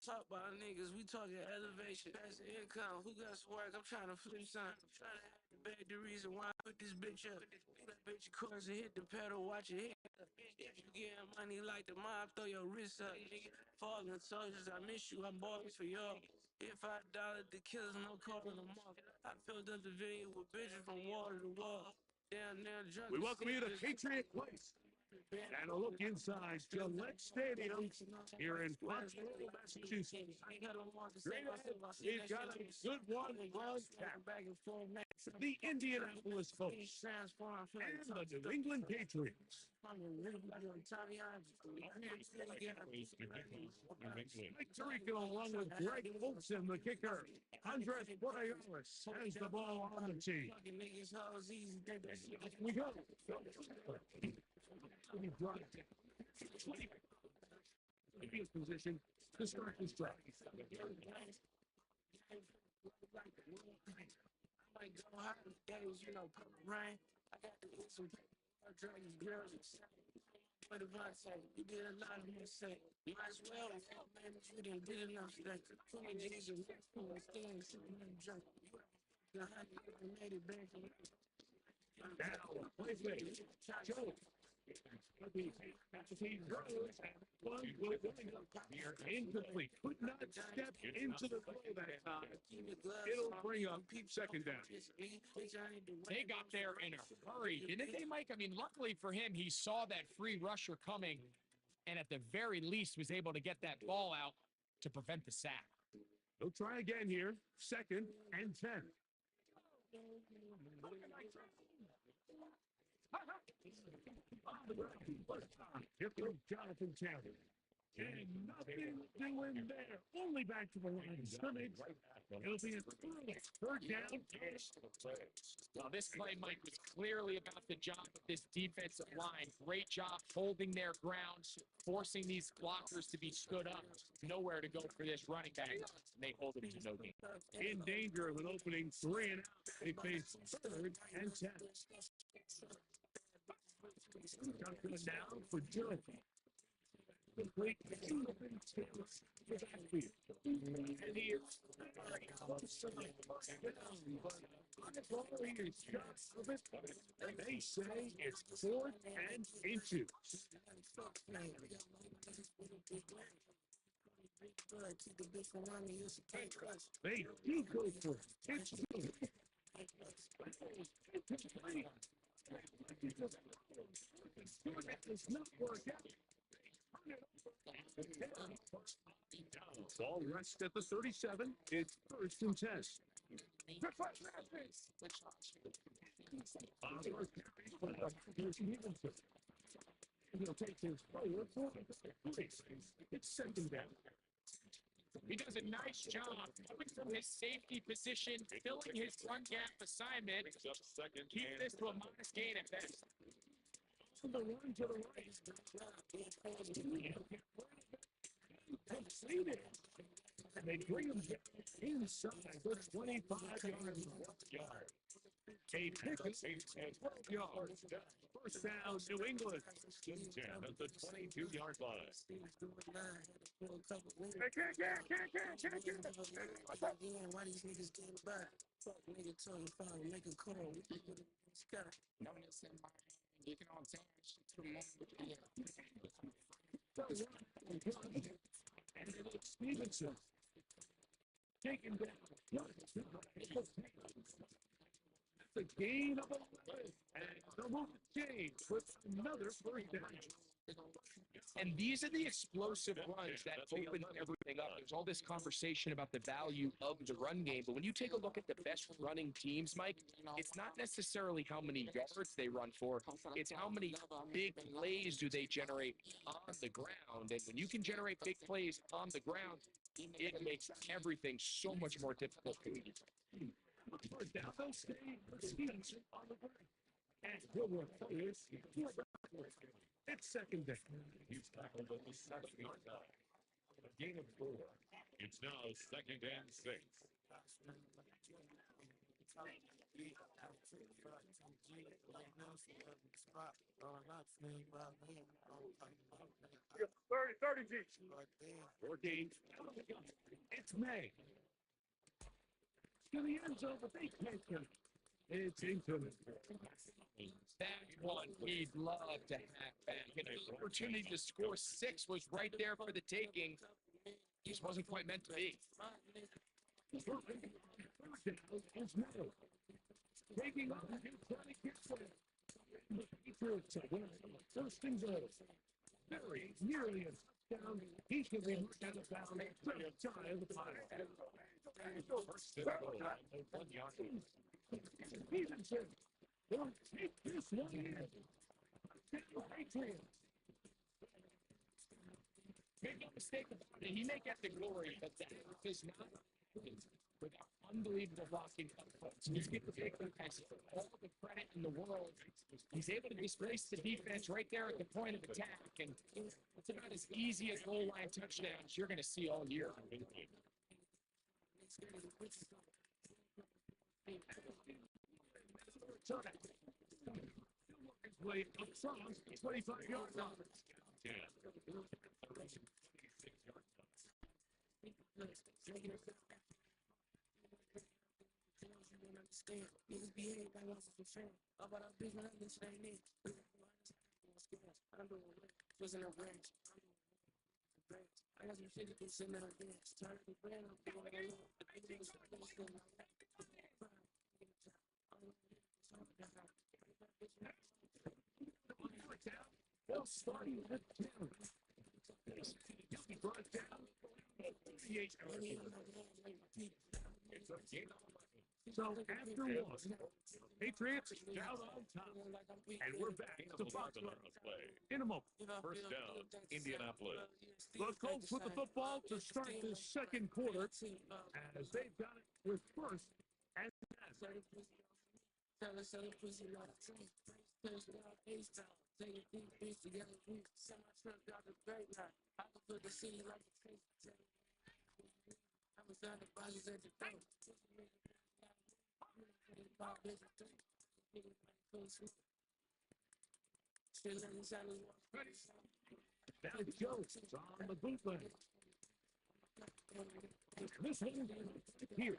Talk about niggas, we talking elevation. Passive income, who got some work? I'm trying to flip something. I'm trying to beg the reason why I put this bitch up. Put that bitch of course and hit the pedal, watch it hit. If you getting money like the mob, throw your wrist up, nigga. Falling soldiers, I miss you, I'm balling for y'all. If $5 the killers, no calling them off. I filled up the venue with bitches from wall to wall. Down there, drunk. We welcome you to Patriot Place and a look inside Gillette Stadium here in Foxborough, Massachusetts. Straight ahead, we've got a good one back. The Indianapolis Colts and the New England Patriots. Mike Tirico along with Greg Olson, the kicker. Andres Borregales has the ball on the tee. We go. Field position to start this drive. Like go hot days, you know, rain. I got to eat some drugs, girls, but you did a lot of mistakes. Might as well, man, you didn't did enough today. 20 G's of things, sitting in the junk. The honey, you made it back. Now, play fake. Joe. Incomplete. Could not step into the throw that time. It'll bring up second down. They got there in a hurry, didn't they, Mike? I mean, luckily for him, he saw that free rusher coming and at the very least was able to get that ball out to prevent the sack. They'll try again here. Second and 10. Here goes Jonathan Taylor. And nothing doing there. Only back to the line of scrimmage. It'll be a third down. Well, this play, Mike, was clearly about the job of this defensive line. Great job holding their ground, forcing these blockers to be stood up. Nowhere to go for this running back. And they hold it to no gain. In danger of an opening 3 and out. They face third and 10. Now for Jonathan. Complete and he is very close to the and they say it's 4th and inches. They do go for it. It's good. It does not work out. Ball rests at the 37. It's 1st and 10. He'll take his forward. It's 2nd down. He does a nice job coming from his safety position, filling his run gap assignment. Keep this to a modest gain at best. To the run to the right. And they bring him inside the 25-yard line. A pick of 12 yards. 1st down, New England. 10 at the 22-yard line. Why these niggas getting by? Fuck nigga told you if I make a call, Scott. No, listen, you know what I'm saying? And it looks Stevenson. Taken down. That's a gain of 11. And the move change with another 1st down. And these are the explosive runs that open everything up. There's all this conversation about the value of the run game, but when you take a look at the best running teams, Mike, it's not necessarily how many yards they run for, it's how many big plays do they generate on the ground. And when you can generate big plays on the ground, it makes everything so much more difficult for you. Down those skis on the ground. And good work, players. It's 2nd down. He's tackled at the 7-yard line. A gain of 4. It's now 2nd and 6. 30 G. 14. It's May. To the end zone, but they can't get it. It's into it. That one we'd love to have back. And the opportunity to score 6 was right there for the taking. Just wasn't quite meant to be. It's May. Taking off and trying to get there. The Patriots are winning. First and goal. Very nearly a touchdown. He can be moved out of bounds. Shy of the fire. Stevenson will take this one in. Patriots. Make no mistake about it. He may get the glory, but that does not without unbelievable blocking up front. So he's getting to take the pass all the credit in the world. He's able to displace the defense right there at the point of attack, and it's about as easy as goal line touchdowns you're going to see all year. Way up front, 25-yard line. Niggas behave like I was a fan. About our business, I didn't say it. I'm doing it. Wasn't a branch. I got some shit to be sitting out there. Turn the brand up. Well, starting at 10. Brought down. So after one, Patriots down on top, and we're back to Foxborough in a moment. First down, Indianapolis. The Colts with the football to start the second quarter, as they've got it with first and 10. Take a deep piece together, send my truck out the great night. I can put the city like a trace. I'm inside the bodies at the door. Now Jones on the bootleg. This one here.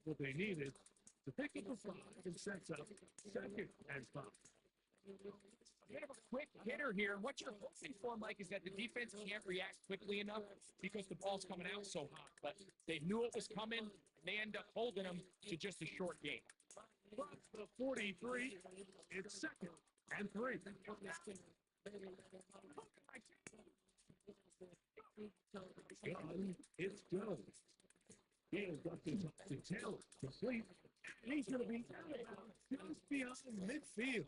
What they needed to pick up the 5 and sets up second and 5. They have a quick hitter here. What you're hoping for, Mike, is that the defense can't react quickly enough because the ball's coming out so hot. But they knew it was coming, and they end up holding them to just a short game. But the 43, it's second and 3. It's Jones. He has got this up to tail complete. He's going to be just beyond midfield.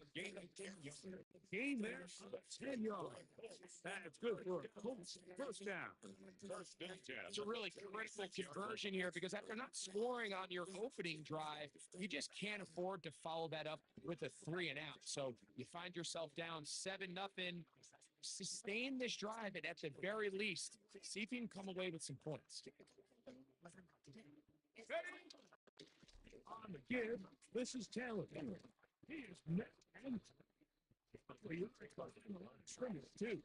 Gain there of 10 yards. That's good for a Colts first down. It's a really critical conversion here because after not scoring on your opening drive, you just can't afford to follow that up with a 3 and out. So you find yourself down 7-0. Sustain this drive, and at the very least, see if you can come away with some points. On the give, this is Taylor. He is net and too.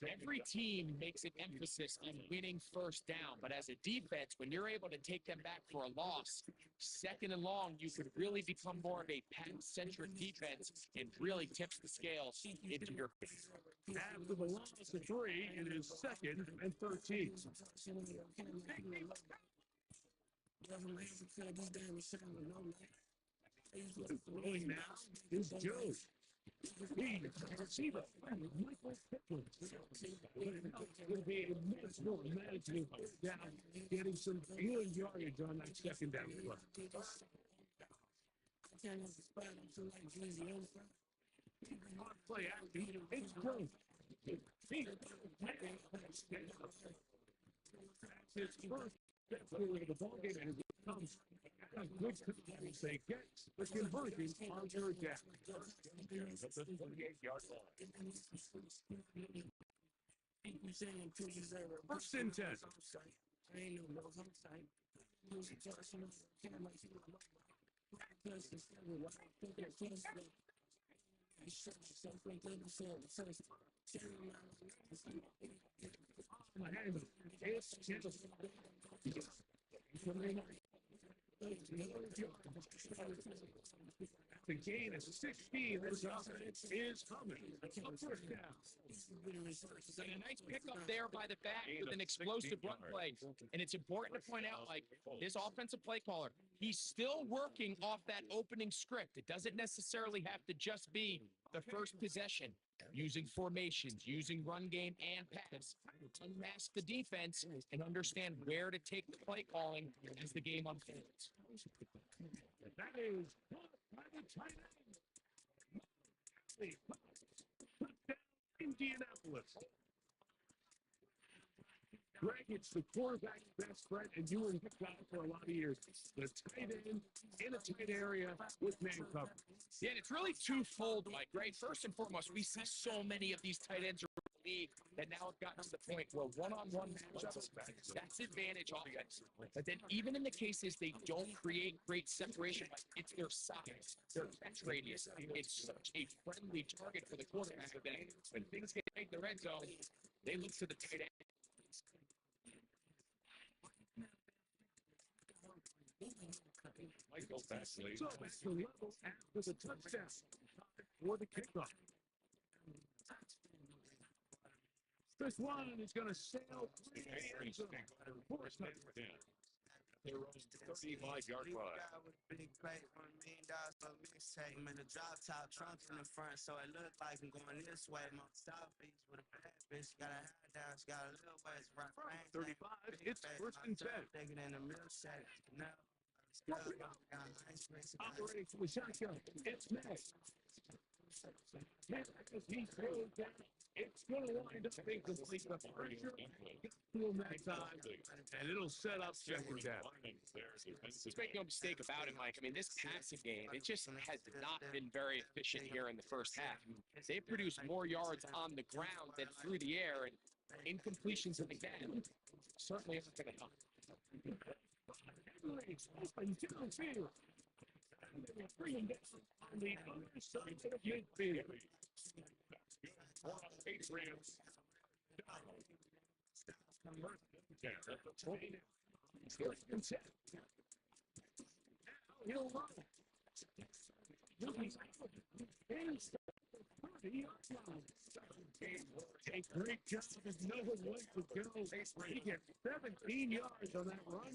Every team makes an emphasis on winning first down, but as a defense, when you're able to take them back for a loss, second and long, you could really become more of a pass-centric defense and really tips the scales into your favor. After the loss of 3, it is second and 13. Throwing now is Joe. He receiver Michael Pittman. Will be a much more manageable down, getting some good yardage on that second down play. Play action. It's Joe. His first step forward of the ballgame, and it becomes a good conversion they get the conversion on third down. At the 28-yard line. First and 10. The gain is 16. This offense is coming. A first down. And a nice pickup there by the back with an explosive run play. And it's important to point out, like, this offensive play caller, he's still working off that opening script. It doesn't necessarily have to just be the first possession. Using formations, using run game and pass. Unmask the defense and understand where to take the play calling as the game unfolds. That is by the tight end. Touchdown, Indianapolis. Greg, it's the quarterback's best friend, and you were in the guy for a lot of years. The tight end in a tight area with man coverage. Yeah, and it's really twofold, Mike, right? First and foremost, we see so many of these tight ends around the league that now have gotten to the point where one-on-one matchups, that's advantage offense. But then even in the cases they don't create great separation, it's their size, their catch radius. It's such a friendly target for the quarterback that when things get in the red zone, they look to the tight end. Michael Basley. So that's the level after the touchdown for the kickoff. This one is going to sail through the end zone. They're running 35-yard line. Big play on $1 million for mixtape. I'm in the drop top trunk in the front, so it look like I'm going this way. My South Beach with a bad bitch, got a hat down, she got a little ways right. 35, it's first and 10. Taking in the milkshake. No. Operating from the shotgun, it's next. As he throws down, it's going to wind up being complete. The pressure to him that time, and it'll set up second down. Let's make no mistake about it, Mike. I mean, this passing game, it just has not been very efficient here in the first half. They've produced more yards on the ground than through the air, and incompletions like that certainly isn't going to help. Open downfield. Bring him down on the other side of the midfield. Patriots. First and 10. Now he'll run. A great job of knowing when to go. He gets 17 yards on that run.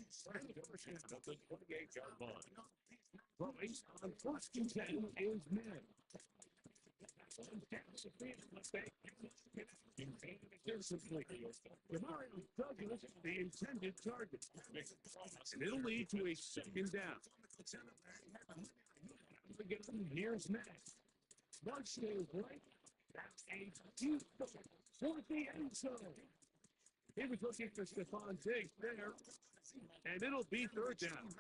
Throwing on first and 10 is Ned. Mario Douglas, the intended target. And it'll lead to a second down. Here's next. March stays right. That's a deep for the end zone. He was looking for Stephon Diggs there. And it'll be third down.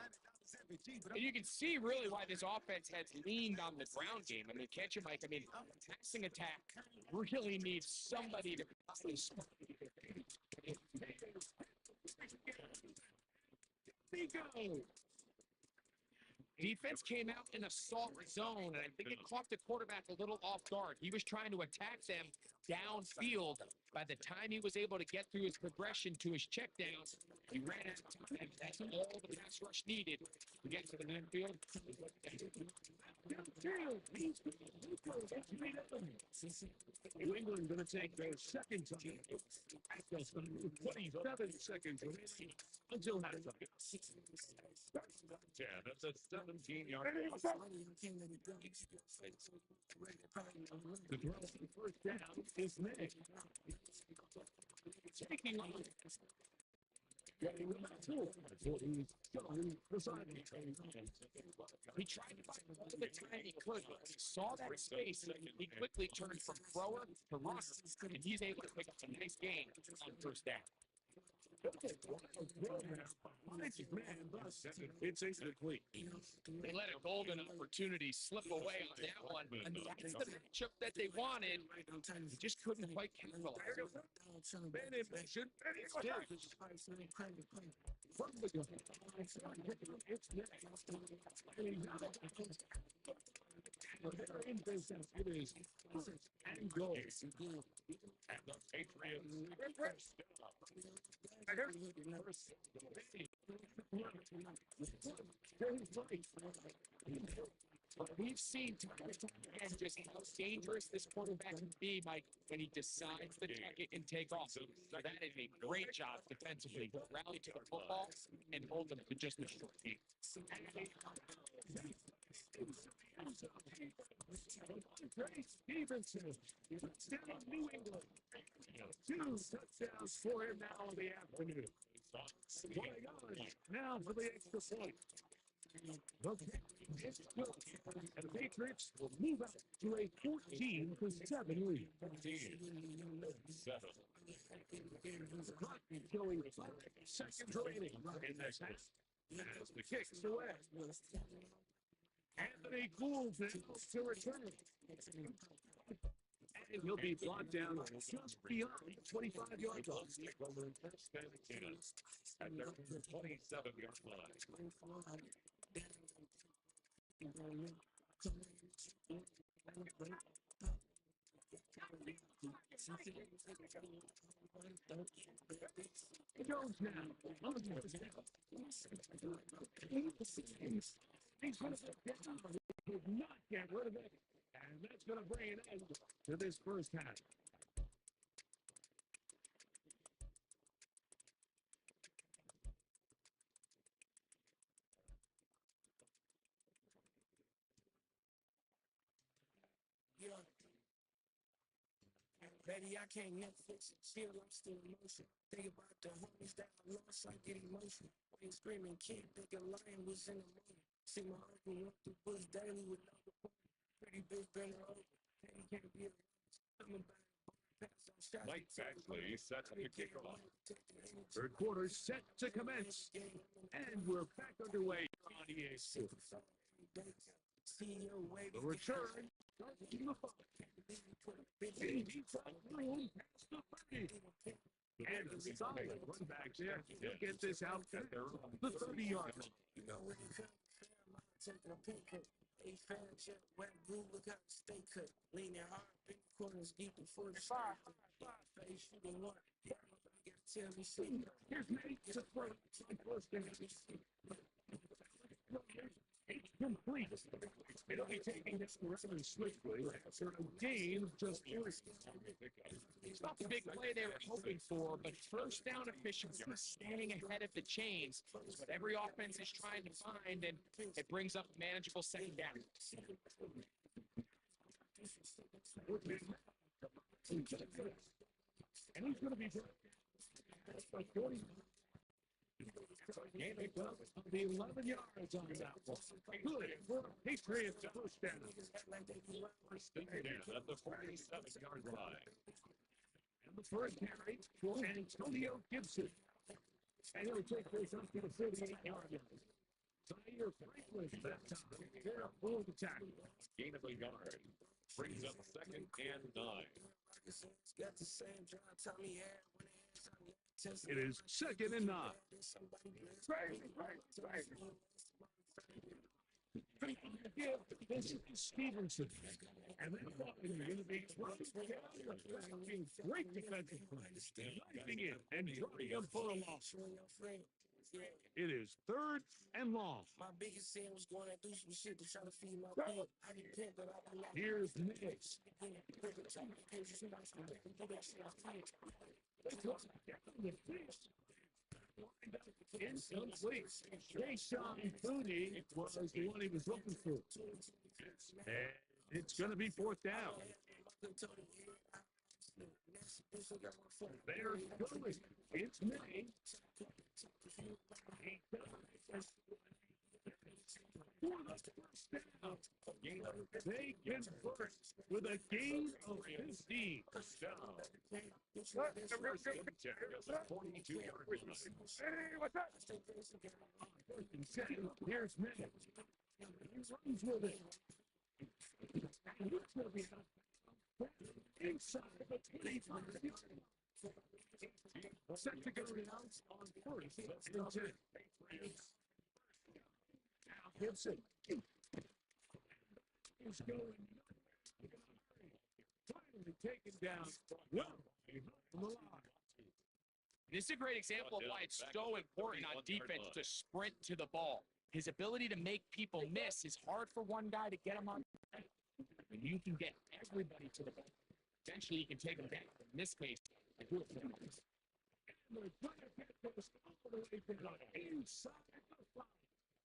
And you can see really why this offense has leaned on the ground game. I mean, can't you, Mike? I mean, passing attack really needs somebody to Defense came out in a soft zone, and I think it caught the quarterback a little off guard. He was trying to attack them downfield. By the time he was able to get through his progression to his check downs, he ran out of time. That's all the pass rush needed to get to the midfield. New England going to take their second time. 27 seconds until halftime. Yeah, that's a 17-yard The throw for first down is Nick. Taking on. Getting the tool. He tried to find all the time he could. He saw that space. He quickly turned from thrower to runner, and he's able to pick up a nice gain on first down. It's incomplete. They let a golden opportunity slip away on that one. And that's the matchup that they wanted. They just couldn't quite capitalize. Man in motion. From the gun. It's next. It is and goal. And the Patriots. We've seen time and just how dangerous this quarterback can be, Mike, when he decides to tuck it and take off. So that is a great job defensively. Rally to the football and hold them to just a short game. Stevenson. Touchdown, New England. 2 touchdowns for him now in the afternoon. Going on now for the extra point. Okay, it's good. And the Patriots will move out to a 14-7 lead. 14-7. Showing 5 seconds remaining in this half. As the kick's away. Anthony Gould to return. And he'll be brought down just beyond 25-yard line. At their 27-yard line. Jones now. He's going to get down. He did not get rid of it. And that's going to bring an end to this first half. Baby, I can't Netflix and chill, I'm still in motion. Think about the homies that I lost, I get emotional. When screaming, kid, think a lion was in the morning. See my uncle run through bush daily with no report. Pretty bitch bend her over. He can't be a something about it. Mike Baxley set to kick off. Third quarter set to commence. And we're back underway on EA Sports. The return. And the solid run back there. He'll get this out at the 30-yard line. You know when you come taking a pink cut. A fan check, wet blue, look how the stay cut. Leaning hard, big corners deep before the start. Face shooting one. Yeah, you gotta tell me shit. Here's Nate to throw. It's complete. It'll be taking this really swiftly. So the game just It's not the big play they were hoping for, but first down efficiency, staying ahead of the chains is what every offense is trying to find, and it brings up manageable second down. And he's going to be the 11 yards on that one. Good for the Patriots to push down. At the 47-yard line. And the first carry for Antonio Gibson. And he'll take this up to the 38-yard line. Zaire Franklin that time. They're full attack. Gain of a yard. Brings up 2nd and 9. It is 2nd and 9. This is Stevenson. And then going to be great defensive play. Knifing it and drawing him for a loss. It is 3rd and long. My biggest sin was going to do some shit to try to feed my kid. I repent that I did not. Here's Nix. Incomplete. Jason Booty was the one he was looking for. And it's going to be 4th down. There's Gurley. It's May. They convert with a gain of 15. 42-yard line. Hey, what's that? Here's Madden. He runs with it. Inside the 25. Set to go down on first and 10. Now Gibson. He's going. Finally taken down. Well, from the line. This is a great example of why it's so important on defense to sprint to the ball. His ability to make people miss is hard for one guy to get him on. And you can get everybody to the ball. Eventually, you can take them down. In this case, I do it for him.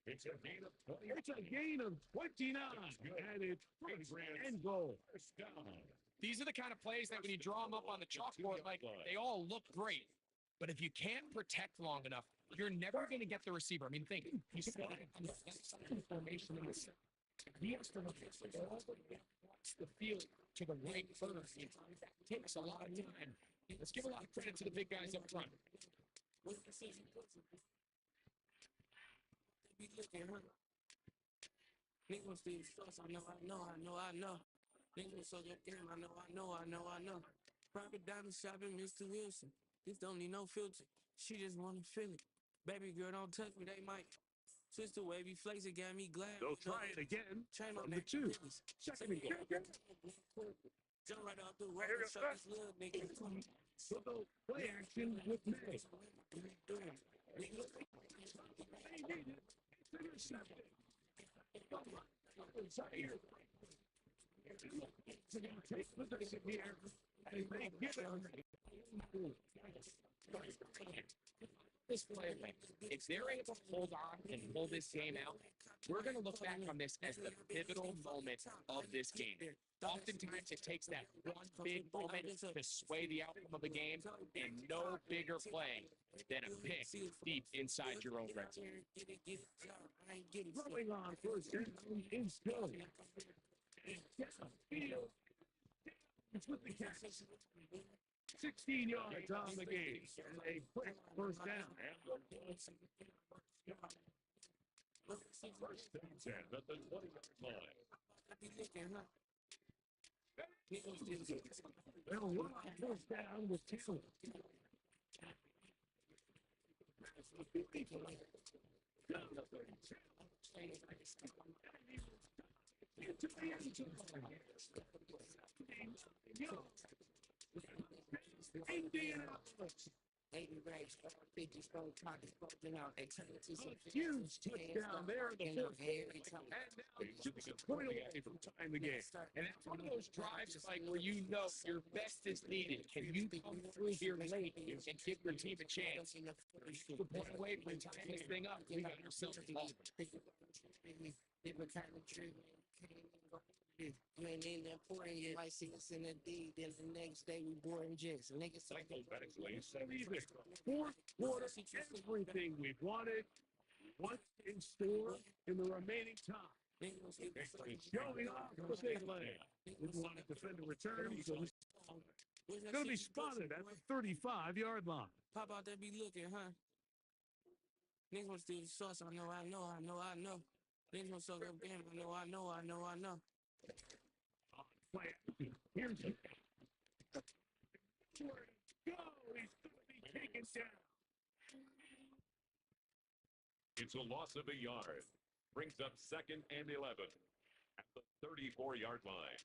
It's a gain of 20. It's a gain of 29. And it's first and goal. These are the kind of plays that when you draw them up on the chalkboard, like, they all look great. But if you can't protect long enough, you're never going to get the receiver. I mean, think, he's standing on the formation in the center. He has to look all the way across the field to the right first. That takes a lot of time. Let's give a lot of credit to the big guys up front. What's the decision? They be looking, huh? Niggas gonna steal sauce. I know. Niggas gonna suck up game. I know. Private diamond shopping, Mr. Wilson. This don't need no filter. She just wanna feel it. Baby girl, don't touch me. They might twist the wavy flakes. It got me glad. They'll try it again Chain from on the that two. business. Second and goal. Jump right off the road and shut this little nigga. So they'll play action with May. They need it. It's intercepted. Zaire. They're going to take possession here. And they get it. This play, if they're able to hold on and pull this game out, we're going to look back on this as the pivotal moment of this game. Oftentimes, it takes that one big moment to sway the outcome of the game, and no bigger play than a pick deep inside your own red zone. Rolling on first down is good. It's with the catch. 16 yards on the game. And a quick first down. First and 10 at the 20-yard line. They'll run first down with talent. Huge touchdown there in the first. And now he's just a point away from tying the game. And it's one of those drives, like, where you know your best is needed. Can you come through here late and give your team a chance? We're point away from tying this thing up. We got ourselves a ball. You ain't in there pouring yet. Like see us in the D, then the next day we boarding jets. Niggas Fourth quarter, everything we've wanted. What's in store in the remaining time? Showing off the big leg. We want to defend the return, so it's going to be spotted at the 35-yard line. Pop out there be looking, huh? Niggas want to steal the sauce. I know. Niggas want to suck up game. I know. Here's it. Go! He's going to be taken down. It's a loss of a yard. Brings up 2nd and 11 at the 34-yard line.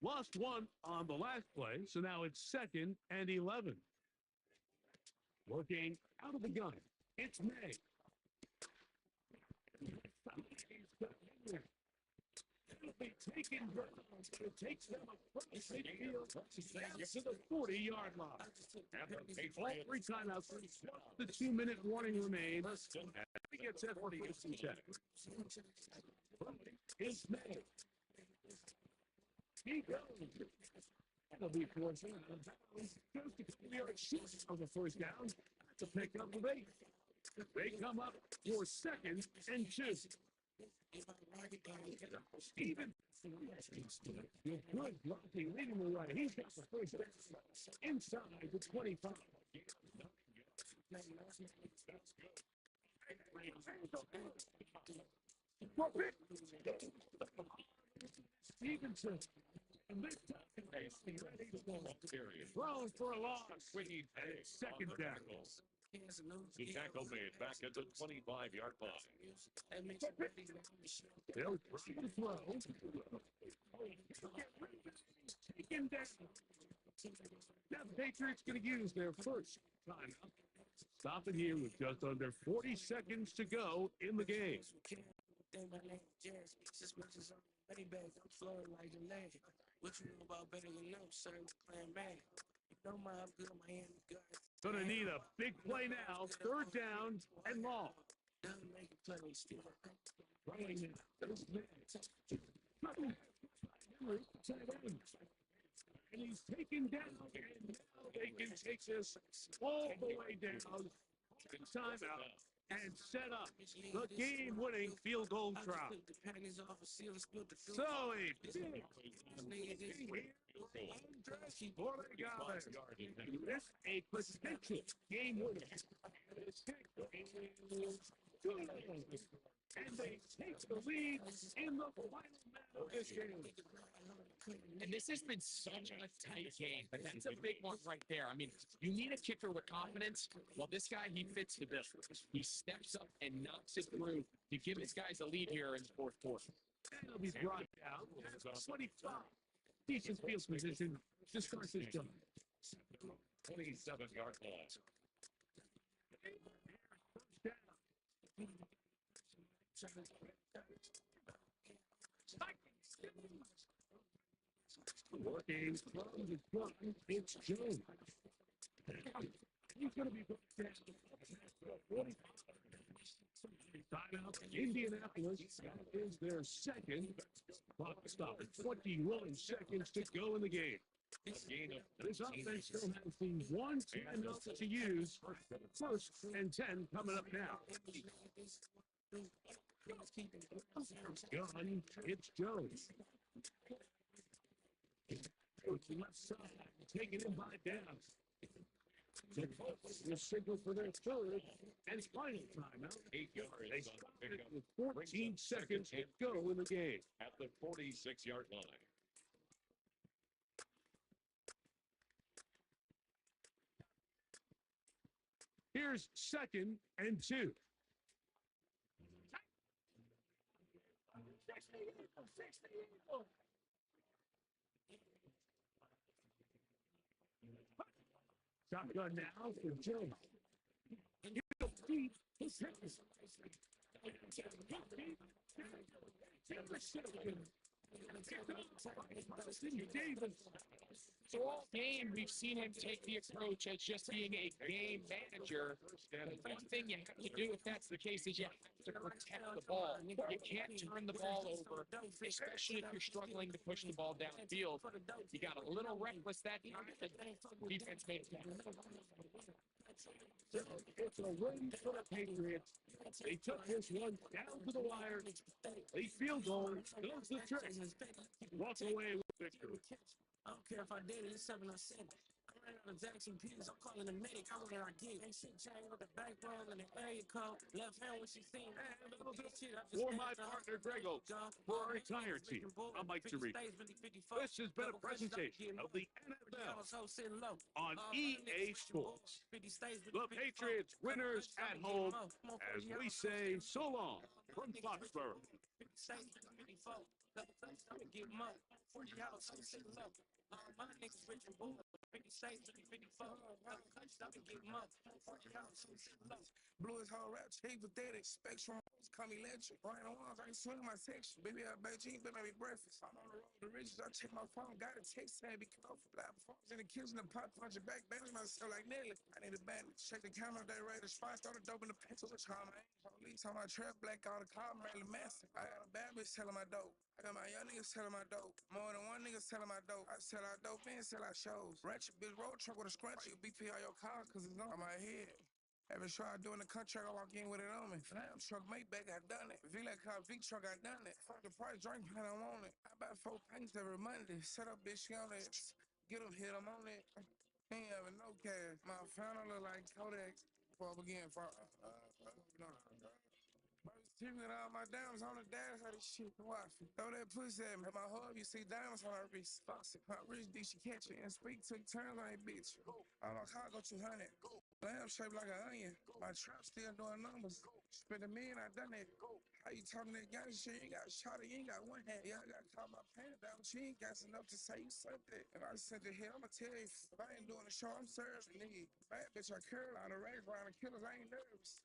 Lost one on the last play, so now it's 2nd and 11. Working out of the gun. It's May. It'll be taken down. It takes them across midfield to the 40-yard line. All three timeouts. The 2-minute warning remains. He gets that 40 check. It's May. He goes. That'll be 4 goes to clear it short of the first down. To pick up the 8. They come up for 2nd and 2. Even Good blocking, leading the way. He's got the first down inside the 25. Stevenson. And this time, ready to go. Throws for a loss. Second down. The tackle made back at the 25-yard line. They'll try to throw. Taken down. Now the Patriots going to use their first timeout. Stopping here with just under 40 seconds to go in the game. What you know about better than them, sir? Playing bad. You know my good Miami guys. Gonna need a big play now. Third down and long. Doesn't make a play still. Running it. This man. And he's taken down. And now they can take this all the way down. Timeout. And set up the game-winning field goal try. So a big for the guys. This a potential game-winning. And they take the lead in the final minute of this game. And this has been such a tight game, but that's a big one right there. I mean, you need a kicker with confidence. Well, this guy, he fits the bill. He steps up and knocks it through to give his guys a lead here in the fourth quarter. That'll be brought down. 25. Decent field position. Just starts his job. 27-yard line. Working from the front, it's Jones. He's going to be brought down. 45. Timeout, Indianapolis. That is their second. Clock stop at 21 seconds to go in the game. This offense still has the one timeout to use. First and 10 coming up now. Gun, it's Jones. Left side, taken in by Downs. The Colts will signal for their third and final timeout. 8 yards. They started with 14 seconds to go in the game. At the 46-yard line. Here's second and 2. Shotgun now for Jones. He'll beat his hands. So all game, we've seen him take the approach as just being a game manager. The one thing you have to do if that's the case is you have to protect the ball. You can't turn the ball over, especially if you're struggling to push the ball downfield. You got a little reckless that time. Defense made it. It's a win for the Patriots. They took this one down to the wire. They field goal. Goes the trick. Walk away with victory. I don't care if I did it, it's 7 or 7. I ran out of Jackson Peters, I'm calling the medic, I want it, I get. Ain't shit chain with the backbone and the area code. Left hand when she seen me. For my partner, Grego, for our entire team, I'm Mike Tariq. This has been a presentation of the NFL on EA Sports. The Patriots winners at home as we say so long from Foxborough. My niggas rich and bold. 50 states, 54. Blue is whole rap, cheap, pathetic. Spectrum, call me legend. Brian Arms, I ain't swinging my section. Baby, I Beijing, baby, I make breakfast. I'm on the road to riches. I check my phone, got a text saying, be careful. Black performance in the kitchen, the pot punching back, banging myself like Nelly. I need a bandage. Check the camera, they ready to spot. Throw the dope in the pencil, which time I ain't. Police on my trap, black out the car, I'm really massive. I got a bad bitch selling my dope. I got my young niggas selling my dope. More than one nigga selling my dope. I sell out dope and sell out shows. Ratchet bitch road truck with a scrunchie. BP on your car, cause it's on my head. Every show I do in the country, I walk in with it on me. Damn, truck Maybach, I done it. V-Leg car, V-Truck, I done it. Fuck the price, drink plan, I'm on it. I buy 4 pints every Monday. Set up, bitch, she on it. Get them, hit, I'm on it. Ain't having no cash. My family look like Kodak. Fall again, no. First TV with all my diamonds on the dash, how this shit can watch me. Throw that pussy at me. At my hub, you see diamonds on her wrist. Faucet, my rich D, she catch it and speak. Took turns on that bitch. On my car, go 200. Lamb shaped like an onion. My trap still doing numbers. Spend $1 million, I done that. How you talking that gang shit? You ain't got shot, you ain't got one hand. Yeah, I got caught my pants down. She ain't got enough to say you sent that. If I sent it here, I'ma tell you. If I ain't doing the show, I'm serving nigga. Bad bitch, I Carolina, raised around the killers, I ain't nervous.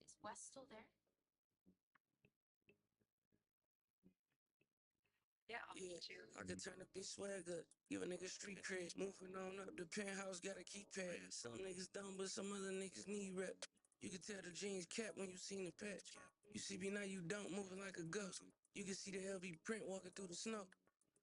Is Wes still there? Yeah, I could turn a bitch swagger, give a nigga street cred. Moving on up the penthouse, got a keypad. Some niggas dumb, but some other niggas need rep. You can tell the jeans cap when you seen the patch. You see me now, you don't, moving like a ghost. You can see the LV print walking through the snow.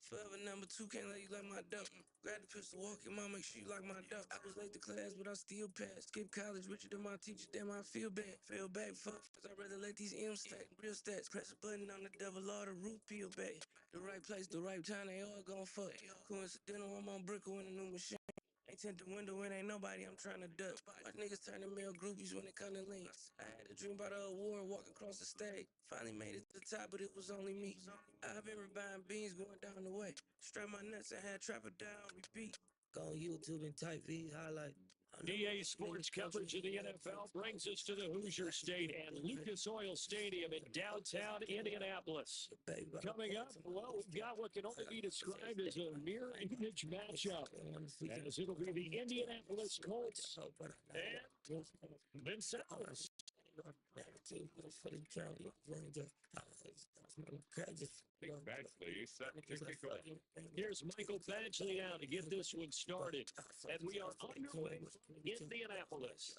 Forever #2, can't let you like my dope. Grab the pistol, walk your mom, make sure you like my dope. I was late to class, but I still passed. Skip college, richer than my teacher, damn, I feel bad. Fell back, fuck, cause I'd rather let these M's stack. Real stats, press a button on the devil, all the root peel back. The right place, the right time, they all gon' fuck. Coincidental, I'm on Brickle in a new machine. Ain't tint the window, it ain't nobody I'm trying to duck. My niggas turn to male groupies when it come to links. I had a dream about a award, walk across the stage. Finally made it to the top, but it was only me. I've been buying beans going down the way. Strap my nuts and had trapper down, repeat. Go on YouTube and type V highlight. DA Sports coverage of the NFL brings us to the Hoosier State and Lucas Oil Stadium in downtown Indianapolis. Coming up, well, we've got what can only be described as a mirror image matchup, as it'll be the Indianapolis Colts and themselves. Big Badgley set to kick off. Here's Michael Badgley now to get this one started. And we are underway from Indianapolis.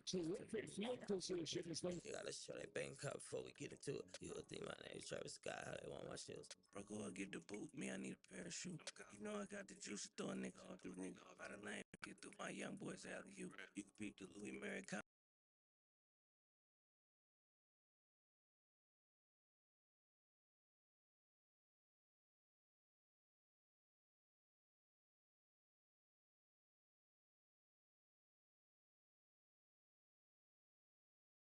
Terrific field position as they You gotta show that bank card before we get into it. You think my name is Travis Scott, how they want my shoes. Bro, go and get the boot, me, I need a pair of shoes. You know I got the juice to throw a nigga off the roof. By the name, get through my young boys alley. You can beat the Louis Americano.